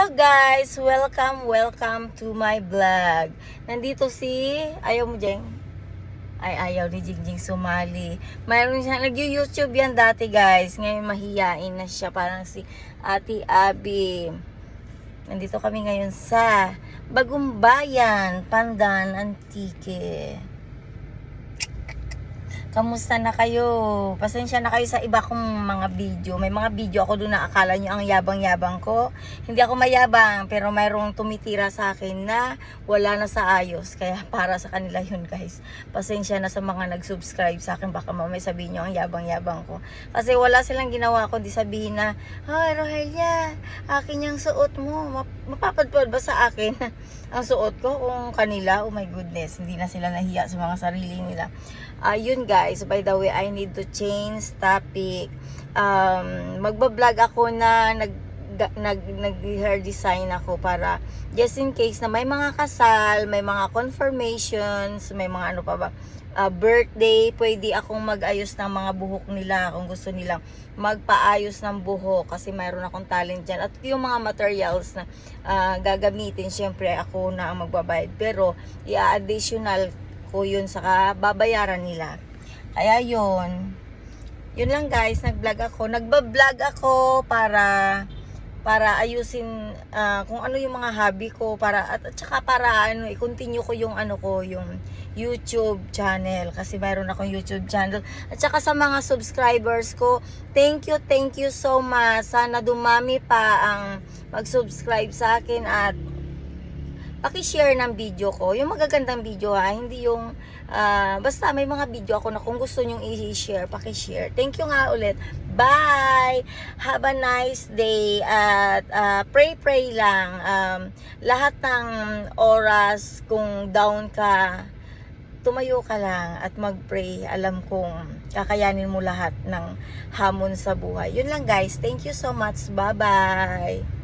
Hello guys! Welcome to my vlog. Nandito si... Ayaw mo, Jeng? Ay, ayaw ni Jingjing sumali. Mayroon siya, nag-YouTube yan dati guys. Ngayon mahiyain na siya, parang si Ate Abby. Nandito kami ngayon sa Bagong Bayan, Pandan, Antique. Kamusta na kayo? Pasensya na kayo sa iba kong mga video. May mga video ako doon na akala nyo ang yabang-yabang ko. Hindi ako mayabang, pero mayroong tumitira sa akin na wala na sa ayos. Kaya para sa kanila yun guys. Pasensya na sa mga nag-subscribe sa akin. Baka mamay sabihin nyo ang yabang-yabang ko. Kasi wala silang ginawa ko. Di sabihin na, "Ay, Rogelia, akin yung suot mo. Mapapadpad ba sa akin ang suot ko?" Kung kanila, oh my goodness, hindi na sila nahiya sa mga sarili nila. Yun guys, by the way, I need to change topic. Magbablog ako na nag-hair design ako para just in case na may mga kasal, may mga confirmations, may mga ano pa ba, birthday, pwede akong mag-ayos ng mga buhok nila kung gusto nilang magpaayos ng buhok kasi mayroon akong talent dyan. At yung mga materials na gagamitin, syempre ako na ang magbabayad. Pero i-additional ko yun sa babayaran nila. Kaya yun lang guys, nagbablog ako para ayusin kung ano yung mga hobby ko at saka para i-continue ko yung yung YouTube channel kasi mayroon akong YouTube channel. At saka sa mga subscribers ko, thank you so much. Sana dumami pa ang mag-subscribe sa akin at paki-share ng video ko. Yung magagandang video hindi yung basta may mga video ako na kung gusto nyong i-share, paki-share. Thank you nga ulit. Bye! Have a nice day at pray lang. Lahat ng oras kung down ka, tumayo ka lang at mag-pray. Alam kong kakayanin mo lahat ng hamon sa buhay. Yun lang guys. Thank you so much. Bye-bye!